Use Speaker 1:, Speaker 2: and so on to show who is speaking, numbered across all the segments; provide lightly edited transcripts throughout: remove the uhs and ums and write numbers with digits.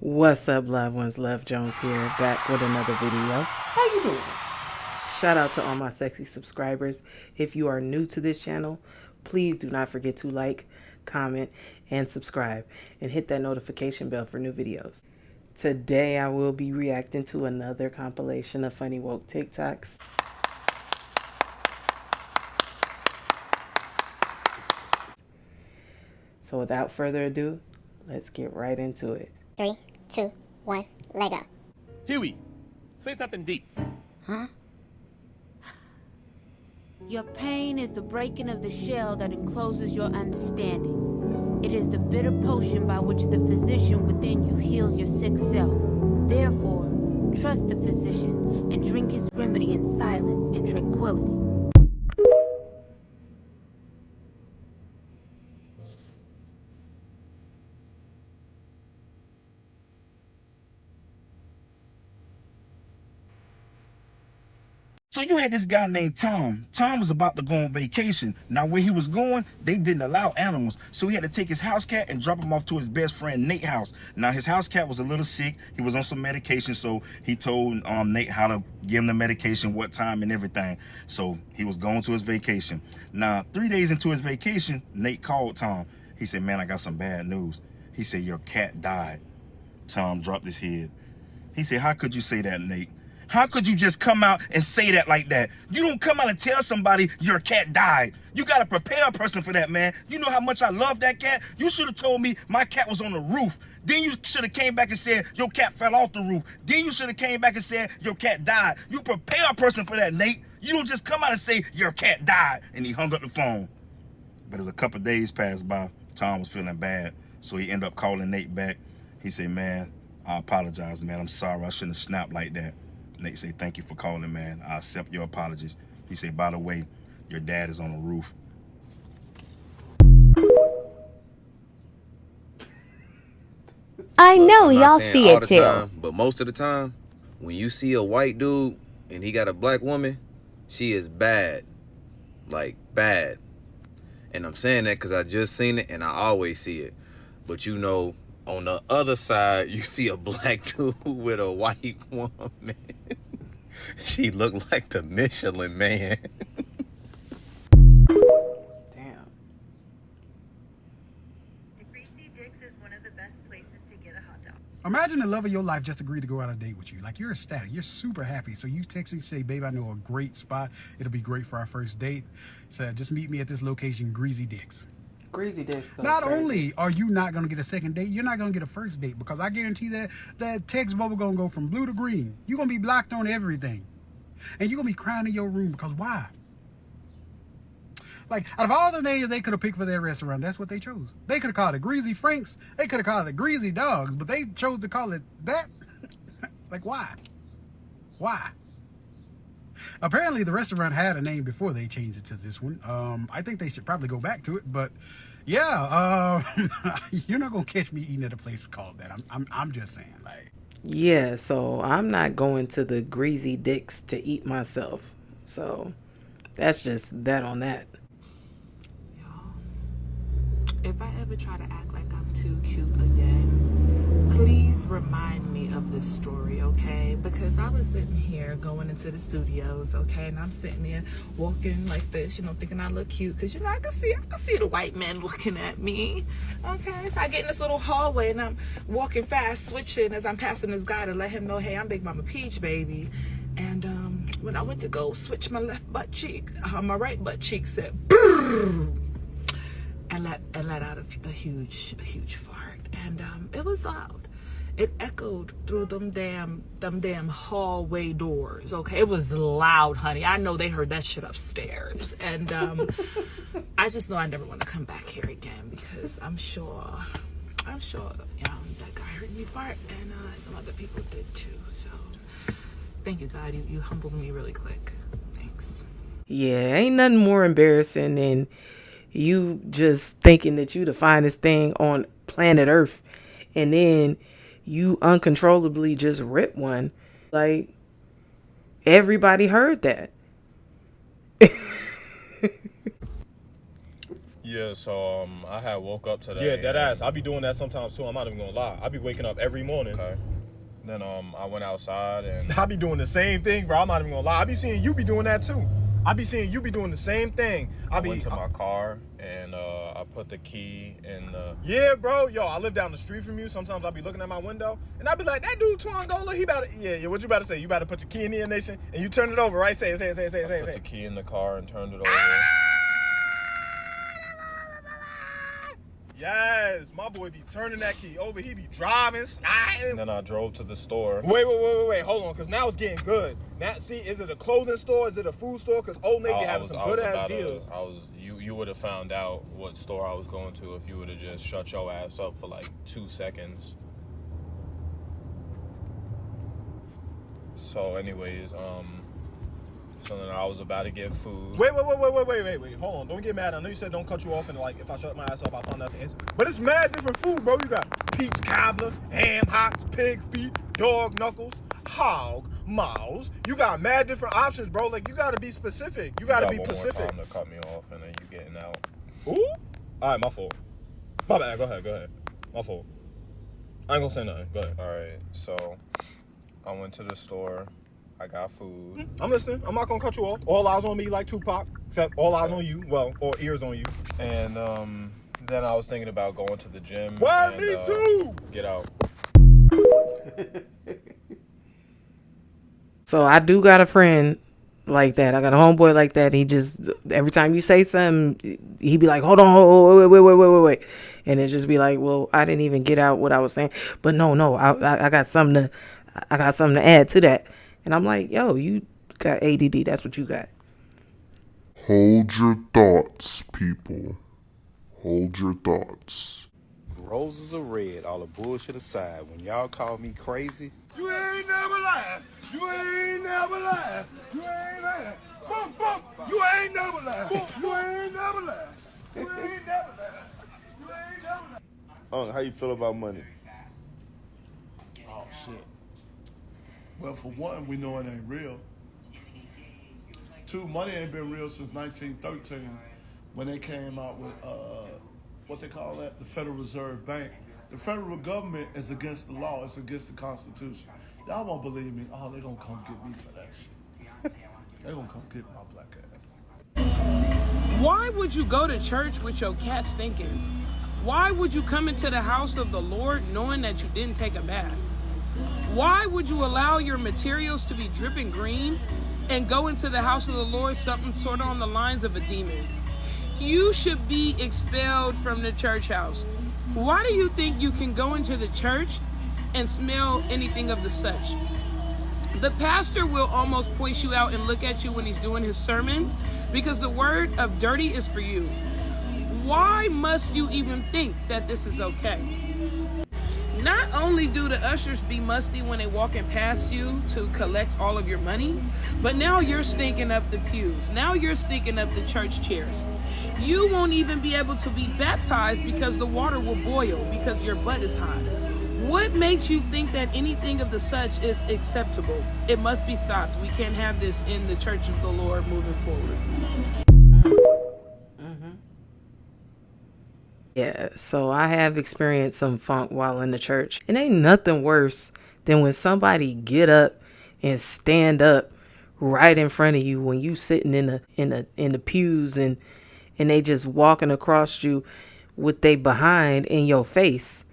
Speaker 1: What's up, loved ones? Love Jones here, back with another video. How you doing? Shout out to all my sexy subscribers. If you are new to this channel, please do not forget to like, comment, and subscribe, and hit that notification bell for new videos. Today, I will be reacting to another compilation of funny woke TikToks. So without further ado, let's get right into it.
Speaker 2: 3, 2, 1, leg up.
Speaker 3: Huey, say something deep.
Speaker 4: Huh? Your pain is the breaking of the shell that encloses your understanding. It is the bitter potion by which the physician within you heals your sick self. Therefore, trust the physician and drink his remedy in silence and tranquility.
Speaker 5: So you had this guy named Tom. Tom was about to go on vacation. Now where he was going, they didn't allow animals. So he had to take his house cat and drop him off to his best friend Nate's house. Now his house cat was a little sick. He was on some medication, so he told Nate how to give him the medication, what time and everything. So he was going to his vacation. Now 3 days into his vacation, Nate called Tom. He said, "Man, I got some bad news." He said, "Your cat died." Tom dropped his head. He said, "How could you say that, Nate? How could you just come out and say that like that? You don't come out and tell somebody your cat died. You got to prepare a person for that, man. You know how much I love that cat? You should have told me my cat was on the roof. Then you should have came back and said your cat fell off the roof. Then you should have came back and said your cat died. You prepare a person for that, Nate. You don't just come out and say your cat died." And he hung up the phone. But as a couple of days passed by, Tom was feeling bad. So he ended up calling Nate back. He said, "Man, I apologize, man. I'm sorry. I shouldn't have snapped like that." Nate said, "Thank you for calling, man. I accept your apologies." He said, "By the way, your dad is on the roof."
Speaker 6: I know
Speaker 7: I'm not
Speaker 6: y'all
Speaker 7: saying
Speaker 6: see
Speaker 7: all
Speaker 6: it
Speaker 7: the
Speaker 6: too.
Speaker 7: time, but most of the time, when you see a white dude and he got a black woman, she is bad. Like, bad. And I'm saying that because I just seen it and I always see it. But you know, on the other side, you see a black dude with a white woman. She looked like the Michelin Man.
Speaker 1: Damn.
Speaker 8: Greasy Dick's is one of the best places to get a hot dog.
Speaker 9: Imagine the love of your life just agreed to go on a date with you. Like, you're ecstatic. You're super happy. So you text me, say, "Babe, I know a great spot. It'll be great for our first date. So just meet me at this location, Greasy Dick's."
Speaker 1: Greasy Dick's goes
Speaker 9: Not
Speaker 1: crazy.
Speaker 9: only are you not going to get a second date, you're not going to get a first date, because I guarantee that text bubble going to go from blue to green. You're going to be blocked on everything. And you're going to be crying in your room because why? Like, out of all the names they could have picked for their restaurant, that's what they chose. They could have called it Greasy Franks. They could have called it Greasy Dogs, but they chose to call it that. Like, why? Why? Apparently, the restaurant had a name before they changed it to this one. I think they should probably go back to it, but yeah, you're not gonna catch me eating at a place called that. I'm just saying, like.
Speaker 1: Yeah, so I'm not going to the Greasy Dick's to eat myself. So that's just that on that.
Speaker 10: Y'all, if I ever try to act like I'm too cute again, please remind me of this story, okay? Because I was sitting here going into the studios, okay, and I'm sitting there walking like this, you know, thinking I look cute, because, you know, I can see the white man looking at me, okay? So I get in this little hallway and I'm walking fast, switching as I'm passing this guy to let him know, hey, I'm Big Mama Peach, baby. And when I went to go switch my left butt cheek, my right butt cheek said, brrr, and let out a huge fart, and it was loud. It echoed through them damn hallway doors. Okay, it was loud, honey. I know they heard that shit upstairs, and I just know I never want to come back here again, because I'm sure, you know, that guy heard me fart, and some other people did too. So thank you, God. You humbled me really quick. Thanks.
Speaker 1: Yeah, ain't nothing more embarrassing than you just thinking that you the finest thing on planet Earth, and then you uncontrollably just rip one. Like, everybody heard that.
Speaker 11: Yeah, so I had woke up today.
Speaker 12: Yeah, dead ass. I be doing that sometimes too. I'm not even gonna lie. I be waking up every morning.
Speaker 11: Okay. Then I went outside and
Speaker 12: I be doing the same thing, bro. I'm not even gonna lie. I be seeing you be doing that too. I be seeing you be doing the same thing.
Speaker 11: I went to my car and I put the key in the...
Speaker 12: Yeah, bro. Yo, I live down the street from you. Sometimes I be looking at my window and I be like, that dude Twangola, he about to... Yeah, what you about to say? You about to put your key in the ignition and you turn it over, right? Say it.
Speaker 11: I put the key in the car and turned it over.
Speaker 12: Yes, my boy be turning that key over. He be driving, sliding.
Speaker 11: And then I drove to the store.
Speaker 12: Wait. Hold on, because now it's getting good. Now, see, is it a clothing store? Is it a food store? Because Old Navy having some good-ass deals.
Speaker 11: You would have found out what store I was going to if you would have just shut your ass up for like 2 seconds. So anyways, so then I was about to get food.
Speaker 12: Wait. Hold on. Don't get mad. I know you said don't cut you off and like if I shut my ass up, I'll find out the answer. But it's mad different food, bro. You got peach cobbler, ham hocks, pig feet, dog knuckles, hog, mouths. You got mad different options, bro. Like you gotta be specific. You gotta be specific.
Speaker 11: One more time to cut me off and then you getting out.
Speaker 12: Ooh. All right, my fault. My bad. Go ahead. My fault. I ain't gonna say nothing. Go ahead.
Speaker 11: All right. So I went to the store. I got food.
Speaker 12: I'm listening. I'm not gonna cut you off. All eyes on me like Tupac, except all eyes on you. Well, or ears on you.
Speaker 11: And then I was thinking about going to the gym.
Speaker 12: Well,
Speaker 11: and,
Speaker 12: me too.
Speaker 11: Get out.
Speaker 1: So I do got a friend like that. I got a homeboy like that. He just, every time you say something, he be like, hold on, wait. And it just be like, well, I didn't even get out what I was saying. But no, I got something to add to that. And I'm like, yo, you got ADD. That's what you got.
Speaker 13: Hold your thoughts, people. Hold your thoughts.
Speaker 14: Roses are red, all the bullshit aside. When y'all call me crazy,
Speaker 15: you ain't never lied. You ain't never lied. You ain't lied. Boom. You ain't never lied. You ain't never lied. You ain't never lied. You ain't never lied.
Speaker 14: how you feel about money?
Speaker 15: Oh, shit. Well, for one, we know it ain't real. Two, money ain't been real since 1913 when they came out with, what they call that? The Federal Reserve Bank. The federal government is against the law. It's against the Constitution. Y'all won't believe me. Oh, they gonna come get me for that shit. They gonna come get my black ass.
Speaker 16: Why would you go to church with your cat stinking? Why would you come into the house of the Lord knowing that you didn't take a bath? Why would you allow your materials to be dripping green and go into the house of the Lord something sort of on the lines of a demon? You should be expelled from the church house. Why do you think you can go into the church and smell anything of the such? The pastor will almost point you out and look at you when he's doing his sermon because the word of dirty is for you. Why must you even think that this is okay? Not only do the ushers be musty when they walking past you to collect all of your money, but now you're stinking up the pews. Now you're stinking up the church chairs. You won't even be able to be baptized because the water will boil because your butt is hot. What makes you think that anything of the such is acceptable? It must be stopped. We can't have this in the church of the Lord moving forward.
Speaker 1: Yeah, so I have experienced some funk while in the church. It ain't nothing worse than when somebody get up and stand up right in front of you when you sitting in the pews and they just walking across you with they behind in your face,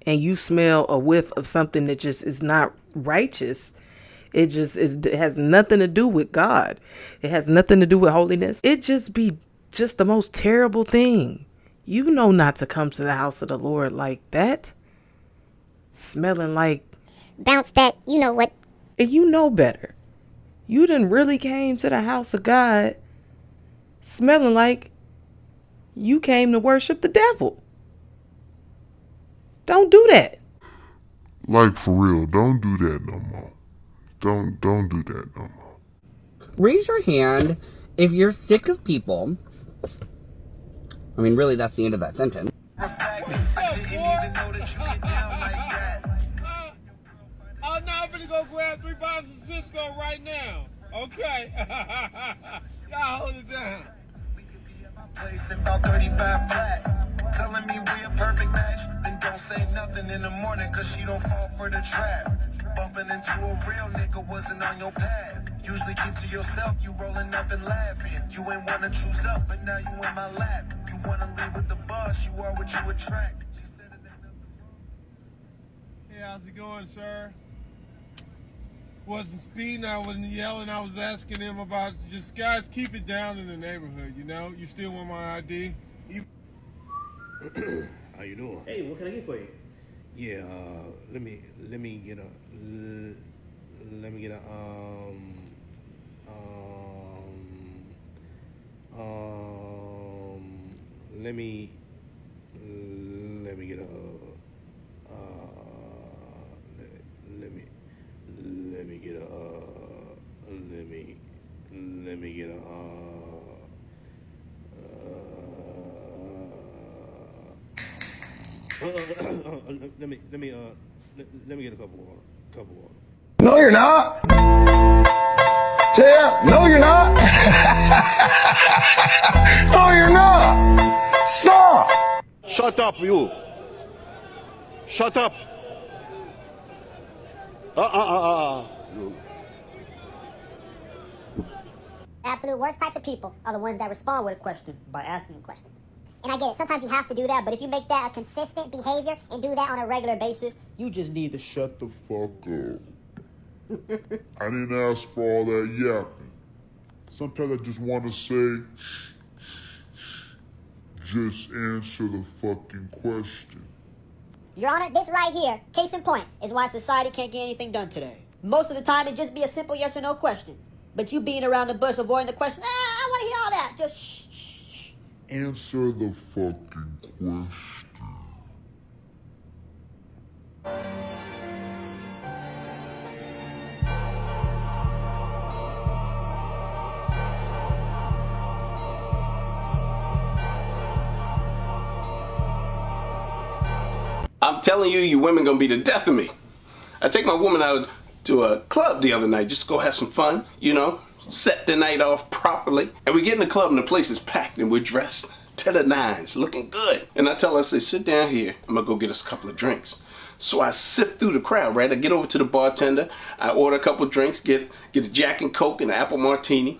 Speaker 1: and you smell a whiff of something that just is not righteous. It just is. It has nothing to do with God. It has nothing to do with holiness. It just be just the most terrible thing. You know not to come to the house of the Lord like that. Smelling like...
Speaker 2: Bounce that, you know what.
Speaker 1: And you know better. You done really came to the house of God smelling like you came to worship the devil. Don't do that.
Speaker 13: Like, for real, don't do that no more. Don't do that no more.
Speaker 17: Raise your hand if you're sick of people... I mean, really, that's the end of that sentence.
Speaker 18: Oh, no, I'm gonna go grab 3 bottles of Cisco right now. Okay. Y'all hold it down.
Speaker 19: Place about 35 flat. Telling me we a perfect match. Then don't say nothing in the morning, cause she don't fall for the trap. Bumping into a real nigga wasn't on your path. Usually keep to yourself, you rolling up and laughing. You ain't wanna choose up, but now you in my lap. You wanna live with the boss, you are what you attract.
Speaker 18: Hey, how's it going, sir? Wasn't speeding, I wasn't yelling, I was asking him about just guys keep it down in the neighborhood, you know? You still want my ID?
Speaker 20: How you doing?
Speaker 21: Hey, what can I get for you?
Speaker 20: Yeah, let me get a let me get a couple water.
Speaker 5: No, you're not. Yeah, no, you're not. No, you're not. Stop.
Speaker 15: Shut up, you. Shut up.
Speaker 2: Absolute worst types of people are the ones that respond with a question by asking a question. And I get it, sometimes you have to do that, but if you make that a consistent behavior and do that on a regular basis,
Speaker 15: You just need to shut the fuck up.
Speaker 13: I didn't ask for all that yapping. Sometimes I just want to say, just answer the fucking question.
Speaker 2: Your Honor, this right here, case in point, is why society can't get anything done today. Most of the time, it'd just be a simple yes or no question. But you being around the bush, avoiding the question, I want to hear all that. Just shh.
Speaker 13: Answer the fucking question.
Speaker 22: I'm telling you, you women gonna be the death of me. I take my woman out to a club the other night just to go have some fun, you know, set the night off properly. And we get in the club and the place is packed and we're dressed to the nines, looking good. And I tell her, I say, sit down here. I'm gonna go get us a couple of drinks. So I sift through the crowd, right? I get over to the bartender. I order a couple of drinks, get a Jack and Coke and an apple martini.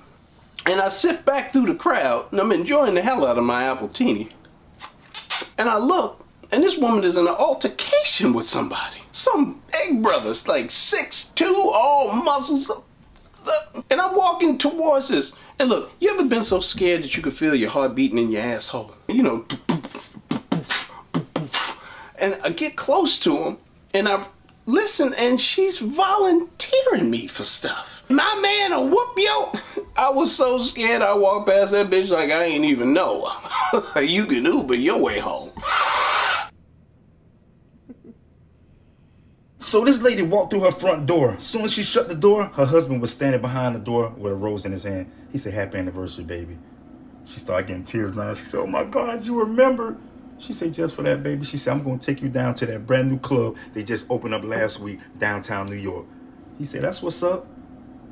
Speaker 22: And I sift back through the crowd and I'm enjoying the hell out of my appletini. And I look, and this woman is in an altercation with somebody. Some big brothers, like 6'2", all muscles. And I'm walking towards this. And look, you ever been so scared that you could feel your heart beating in your asshole? You know. And I get close to him, and I listen, and she's volunteering me for stuff. My man will whoop you. I was so scared I walked past that bitch like I ain't even know. You can Uber your way home.
Speaker 5: So this lady walked through her front door. As soon as she shut the door, her husband was standing behind the door with a rose in his hand. He said, "Happy anniversary, baby." She started getting tears now. She said, "Oh my God, you remember?" She said, "Just for that, baby." She said, "I'm going to take you down to that brand new club they just opened up last week, downtown New York." He said, "That's what's up."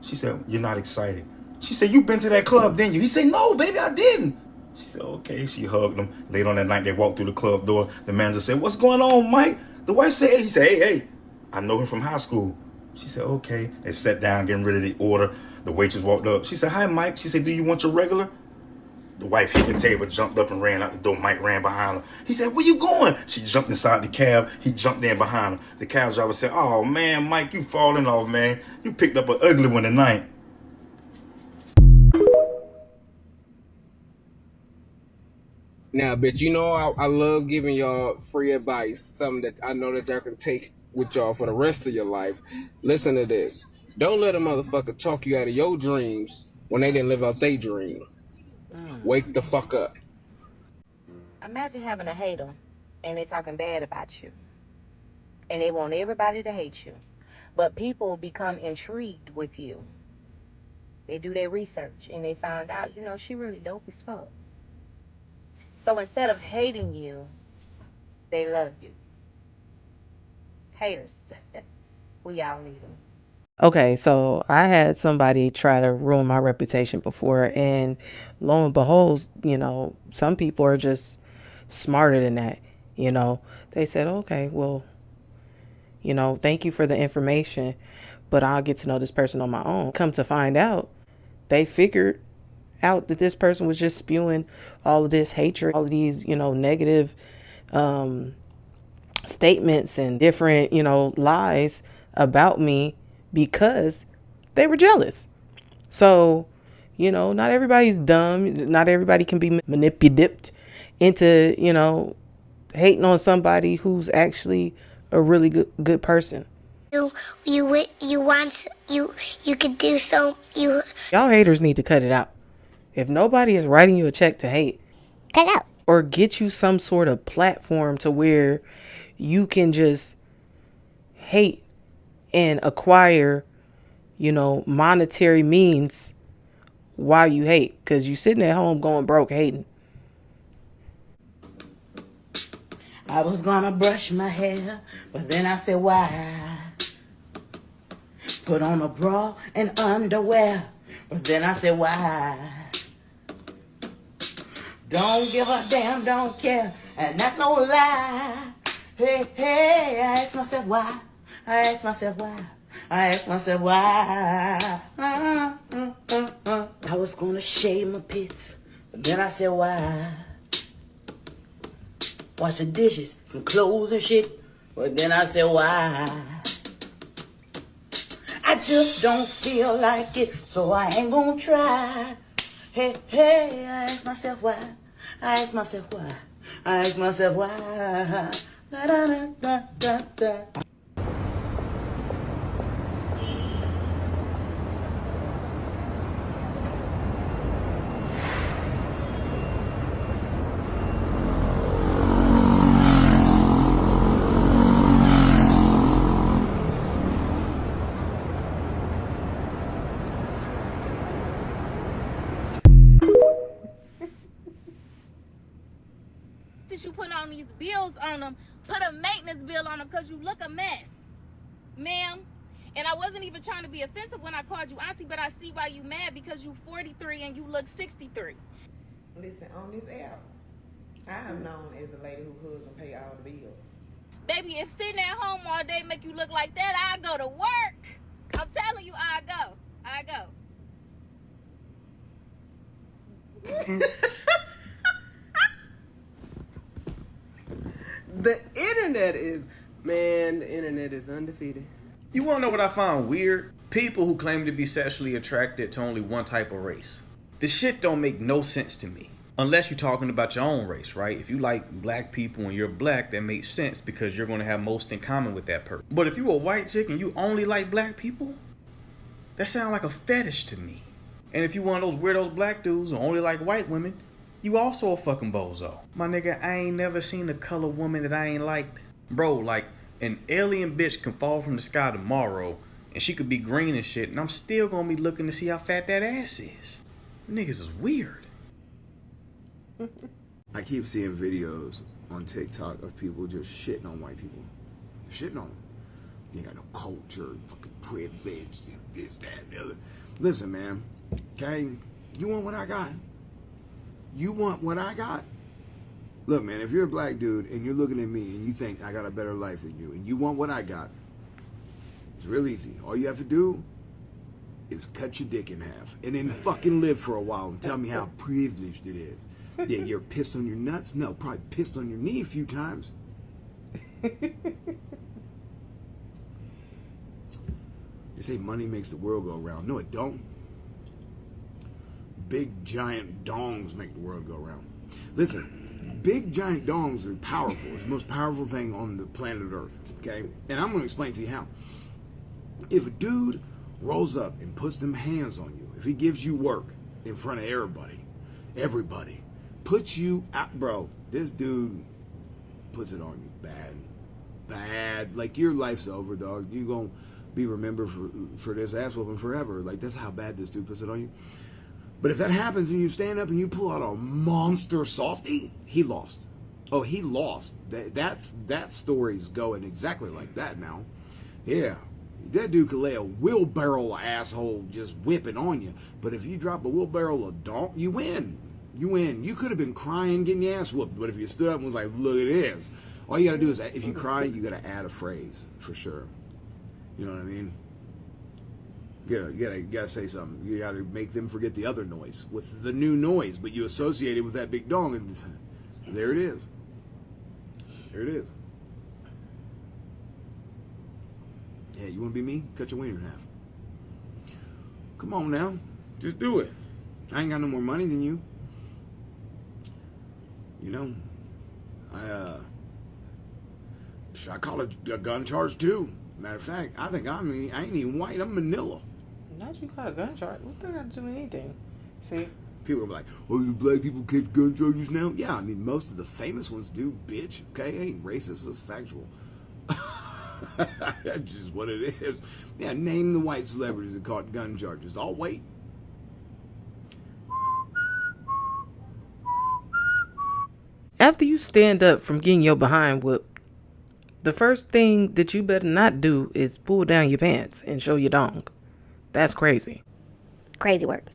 Speaker 5: She said, "You're not excited." She said, "You've been to that club, didn't you?" He said, "No, baby, I didn't." She said, "Okay." She hugged him. Later on that night, they walked through the club door. The manager said, "What's going on, Mike?" The wife said, he said, hey, I know him from high school." She said, "Okay." They sat down, getting ready to order. The waitress walked up. She said, "Hi, Mike." She said, "Do you want your regular?" The wife hit the table, jumped up and ran out the door. Mike ran behind her. He said, "Where you going?" She jumped inside the cab. He jumped in behind her. The cab driver said, "Oh, man, Mike, you falling off, man. You picked up an ugly one tonight."
Speaker 23: Now, bitch, you know I love giving y'all free advice, something that I know that y'all can take with y'all for the rest of your life. Listen to this. Don't let a motherfucker talk you out of your dreams when they didn't live out their dream. Wake the fuck up.
Speaker 24: Imagine having a hater and they talking bad about you. And they want everybody to hate you. But people become intrigued with you. They do their research and they find out, you know, she really dope as fuck. So instead of hating you, they love you. Haters. We all need them.
Speaker 1: Okay, so I had somebody try to ruin my reputation before, and lo and behold, some people are just smarter than that. They said, okay, well, thank you for the information, but I'll get to know this person on my own. Come to find out, they figured out that this person was just spewing all of this hatred, all of these, negative statements and different, lies about me because they were jealous. So, not everybody's dumb. Not everybody can be manipulated into, hating on somebody who's actually a really good person.
Speaker 3: You could do so.
Speaker 1: Y'all haters need to cut it out. If nobody is writing you a check to hate,
Speaker 3: cut it out.
Speaker 1: Or get you some sort of platform to where you can just hate and acquire, monetary means while you hate, because you sitting at home going broke hating.
Speaker 4: I was gonna brush my hair, but then I said, why? Put on a bra and underwear, but then I said, why? Don't give a damn, don't care, and that's no lie. Hey, hey, I ask myself why. I ask myself why. I ask myself why. I was gonna shave my pits, but then I said why. Wash the dishes, some clothes and shit, but then I said why. I just don't feel like it, so I ain't gonna try. Hey, hey, I ask myself why. I ask myself why. I ask myself why. Da, da, da, da, da, da.
Speaker 6: You put on these bills on them, put a maintenance bill on them because you look a mess, ma'am. And I wasn't even trying to be offensive when I called you auntie, but I see why you mad, because you 43 and you look 63.
Speaker 21: Listen, on this app, I am known as the lady who husband pay all the bills.
Speaker 6: Baby, if sitting at home all day make you look like that, I go to work. I'm telling you, I go.
Speaker 25: The internet is undefeated.
Speaker 26: You wanna know what I find weird? People who claim to be sexually attracted to only one type of race. This shit don't make no sense to me. Unless you're talking about your own race, right? If you like black people and you're black, that makes sense because you're gonna have most in common with that person. But if you a white chick and you only like black people, that sounds like a fetish to me. And if you one of those weirdos black dudes who only like white women, you also a fucking bozo. My nigga, I ain't never seen a color woman that I ain't liked. Bro, like, an alien bitch can fall from the sky tomorrow, and she could be green and shit, and I'm still gonna be looking to see how fat that ass is. Niggas is weird.
Speaker 27: I keep seeing videos on TikTok of people just shitting on white people. Shitting on them. You ain't got no culture, fucking privilege, this, that, and the other. Listen, man, okay? You want what I got? You want what I got? Look, man, if you're a black dude and you're looking at me and you think I got a better life than you and you want what I got, it's real easy. All you have to do is cut your dick in half and then fucking live for a while and tell me how privileged it is. Yeah, you're pissed on your nuts? No, probably pissed on your knee a few times. They say money makes the world go round. No, it don't. Big giant dongs make the world go round. Listen, big giant dongs are powerful. It's the most powerful thing on the planet Earth, okay? And I'm gonna explain to you how. If a dude rolls up and puts them hands on you, if he gives you work in front of everybody, puts you out, bro, this dude puts it on you bad. Like, your life's over, dog. You gonna be remembered for this ass whooping forever. Like, that's how bad this dude puts it on you. But if that happens and you stand up and you pull out a monster softie, he lost. Oh, he lost. That story's going exactly like that now. Yeah. that dude could lay a wheelbarrow asshole just whipping on you. But if you drop a wheelbarrow of donk, you win. You win. You could have been crying, getting your ass whooped, but if you stood up and was like, look at this, all you gotta do is, if you cry, you gotta add a phrase, for sure. You know what I mean? You gotta say something. You gotta make them forget the other noise with the new noise, but you associate it with that big dong, and there it is. There it is. Yeah, you wanna be me? Cut your wiener in half. Come on now. Just do it. I ain't got no more money than you. You know, I call it a gun charge too. Matter of fact, I think I ain't even white. I'm Manila.
Speaker 1: Not you call a gun charge. What that got to do with anything? See?
Speaker 27: People are like, oh, you black people catch gun charges now? Yeah, I mean, most of the famous ones do, bitch. Okay, it ain't racist. It's factual. That's just what it is. Yeah, name the white celebrities that caught gun charges. I'll wait.
Speaker 1: After you stand up from getting your behind whooped, the first thing that you better not do is pull down your pants and show your dong. That's crazy.
Speaker 3: Crazy work.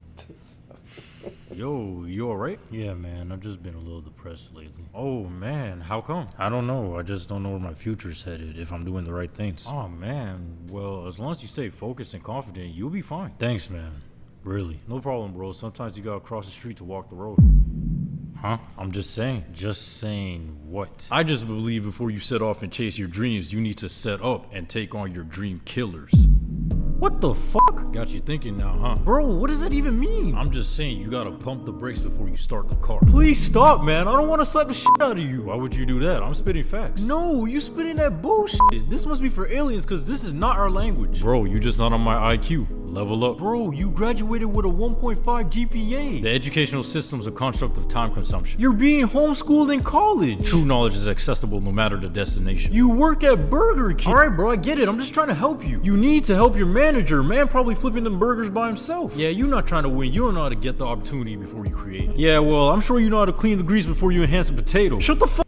Speaker 7: Yo, you alright? Yeah, man, I've just been a little depressed lately. Oh, man, how come? I don't know. I just don't know where my future's headed, if I'm doing the right things. Oh, man, well, as long as you stay focused and confident, you'll be fine. Thanks, man. Really. No problem, bro. Sometimes you gotta cross the street to walk the road. Huh? I'm just saying. Just saying what? I just believe before you set off and chase your dreams, you need to set up and take on your dream killers. What the fuck? Got you thinking now, huh? Bro, what does that even mean? I'm just saying you gotta pump the brakes before you start the car. Please stop, man. I don't want to slap the shit out of you. Why would you do that? I'm spitting facts. No, you spitting that bullshit. This must be for aliens because this is not our language. Bro, you just not on my IQ. Level up. Bro, you graduated with a 1.5 GPA. The educational system's a construct of time consumption. You're being homeschooled in college. True knowledge is accessible no matter the destination. You work at Burger King. Alright, bro, I get it. I'm just trying to help you. You need to help your manager. Man probably flipping them burgers by himself. Yeah, you're not trying to win. You don't know how to get the opportunity before you create it. Yeah, well, I'm sure you know how to clean the grease before you enhance a potato. Shut the fuck.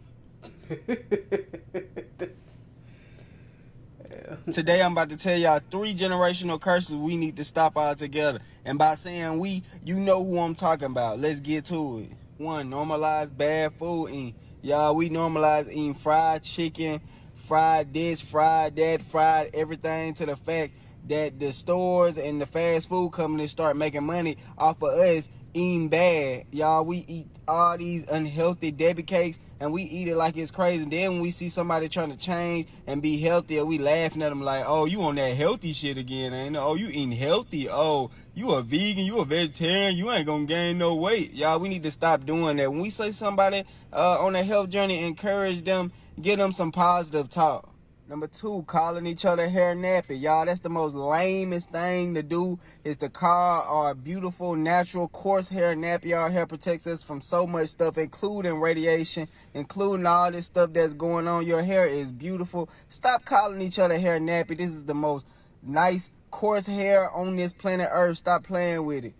Speaker 8: Today I'm about to tell y'all 3 generational curses we need to stop altogether. And by saying we, you know who I'm talking about. Let's get to it. 1, normalize bad food eating. Y'all, we normalize eating fried chicken, fried this, fried that, fried everything, to the fact that the stores and the fast food companies start making money off of us eating bad. Y'all, we eat all these unhealthy Debbie cakes and we eat it like it's crazy. And then when we see somebody trying to change and be healthier, we laughing at them like, oh, you on that healthy shit again, ain't it? Oh, you eating healthy. Oh, you a vegan, you a vegetarian, you ain't gonna gain no weight. Y'all, we need to stop doing that. When we say somebody on a health journey, encourage them, give them some positive talk. Number 2, calling each other hair nappy. Y'all, that's the most lamest thing to do, is to call our beautiful, natural, coarse hair nappy. Our hair protects us from so much stuff, including radiation, including all this stuff that's going on. Your hair is beautiful. Stop calling each other hair nappy. This is the most nice, coarse hair on this planet Earth. Stop playing with it.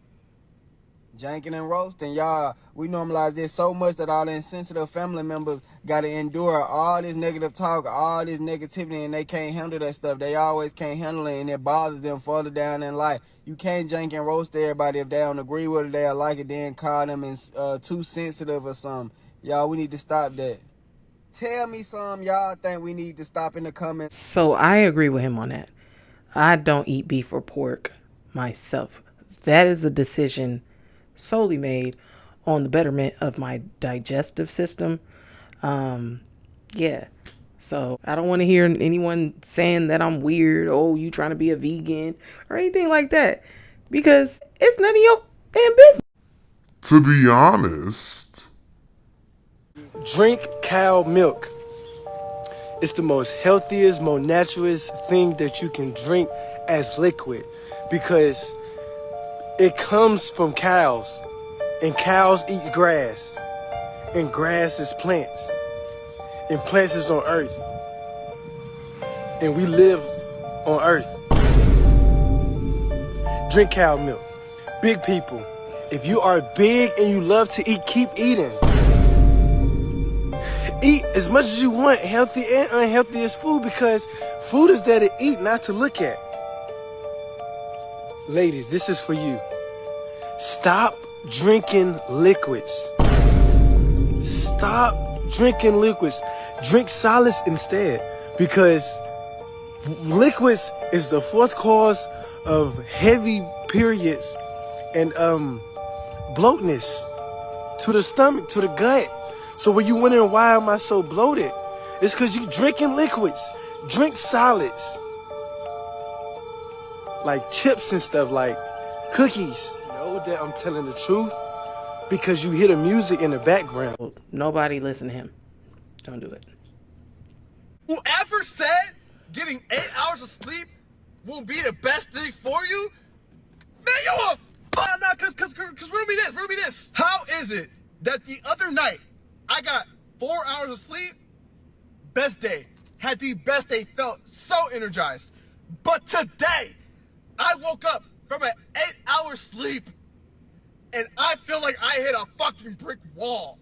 Speaker 8: Janking and roasting, y'all, we normalize this so much that all the insensitive family members got to endure all this negative talk, all this negativity, and they can't handle that stuff. They always can't handle it, and it bothers them further down in life. You can't jank and roast everybody. If they don't agree with it, they don't like it, then call them too sensitive or something. Y'all, we need to stop that. Tell me some y'all think we need to stop in the comments.
Speaker 1: So I agree with him on that. I don't eat beef or pork myself. That is a decision solely made on the betterment of my digestive system. Yeah. So I don't want to hear anyone saying that I'm weird. Oh, you trying to be a vegan or anything like that, because it's none of your damn business.
Speaker 13: To be honest,
Speaker 9: drink cow milk. It's the most healthiest, most naturalist thing that you can drink as liquid, because it comes from cows, and cows eat grass, and grass is plants, and plants is on earth, and we live on earth. Drink cow milk. Big people, if you are big and you love to eat, keep eating. Eat as much as you want, healthy and unhealthy as food, because food is there to eat, not to look at. Ladies, this is for you. Stop drinking liquids. Stop drinking liquids. Drink solids instead, because liquids is the fourth cause of heavy periods and bloatness to the stomach, to the gut. So when you wondering why am I so bloated, it's because you drinking liquids. Drink solids like chips and stuff, like cookies. You know that I'm telling the truth because you hear the music in the background.
Speaker 1: Nobody listen to him. Don't do it.
Speaker 10: Whoever said getting 8 hours of sleep will be the best thing for you, man, you a cause riddle me this. How is it that the other night I got 4 hours of sleep, best day, had the best day, felt so energized, but today I woke up from an 8-hour sleep and I feel like I hit a fucking brick wall.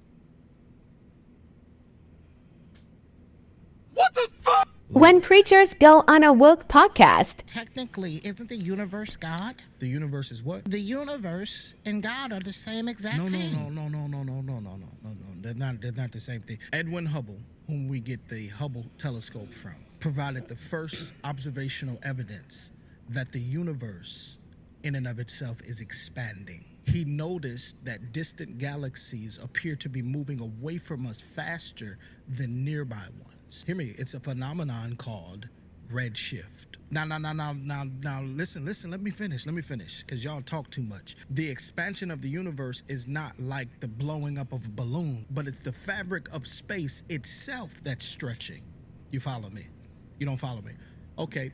Speaker 10: What the fuck?
Speaker 11: When preachers go on a woke podcast.
Speaker 12: Technically, isn't the universe God?
Speaker 27: The universe is what?
Speaker 12: The universe and God are the same exact thing.
Speaker 27: No. They're not the same thing. Edwin Hubble, whom we get the Hubble telescope from, provided the first observational evidence that the universe in and of itself is expanding. He noticed that distant galaxies appear to be moving away from us faster than nearby ones. Hear me, it's a phenomenon called redshift. Now, listen, let me finish, because y'all talk too much. The expansion of the universe is not like the blowing up of a balloon, but it's the fabric of space itself that's stretching. You follow me? You don't follow me? Okay,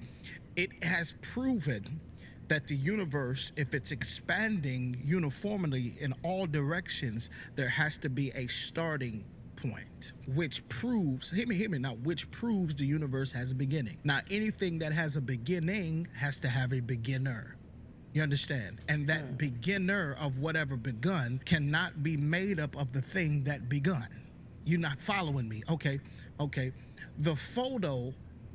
Speaker 27: it has proven that the universe, if it's expanding uniformly in all directions, there has to be a starting point, which proves, hear me now, which proves the universe has a beginning. Now, anything that has a beginning has to have a beginner. You understand? And that beginner of whatever begun cannot be made up of the thing that begun. You're not following me. Okay. The photo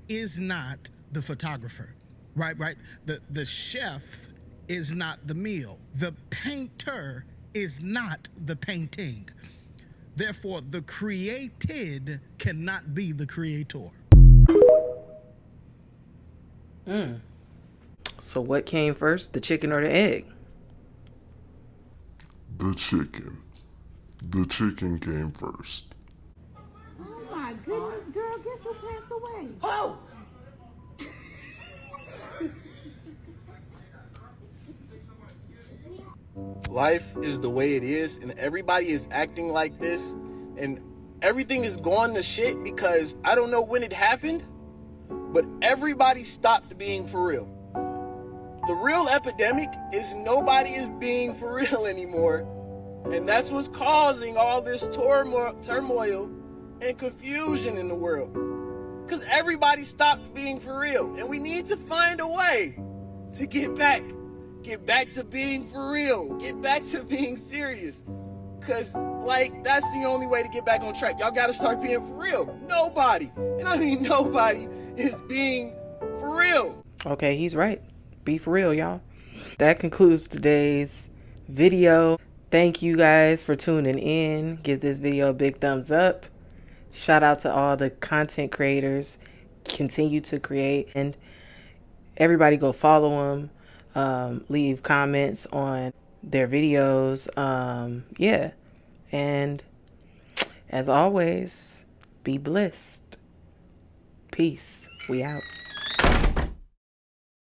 Speaker 27: is not the photographer. Right. The chef is not the meal. The painter is not the painting. Therefore, the created cannot be the creator.
Speaker 1: So what came first, the chicken or the egg?
Speaker 13: The chicken. The chicken came first.
Speaker 21: Oh my goodness, girl, guess who passed away?
Speaker 4: Oh!
Speaker 10: Life is the way it is, and everybody is acting like this, and everything is going to shit because I don't know when it happened, but everybody stopped being for real. The real epidemic is nobody is being for real anymore, and that's what's causing all this turmoil and confusion in the world. Because everybody stopped being for real, and we need to find a way to get back to being for real, get back to being serious, because that's the only way to get back on track. Y'all gotta start being for real. Nobody, and I mean nobody, is being for real.
Speaker 1: Okay, he's right. Be for real, y'all. That concludes today's video. Thank you guys for tuning in. Give this video a big thumbs up. Shout out to all the content creators. Continue to create, and everybody go follow them. Leave comments on their videos. Yeah. And as always, be blessed. Peace. We out.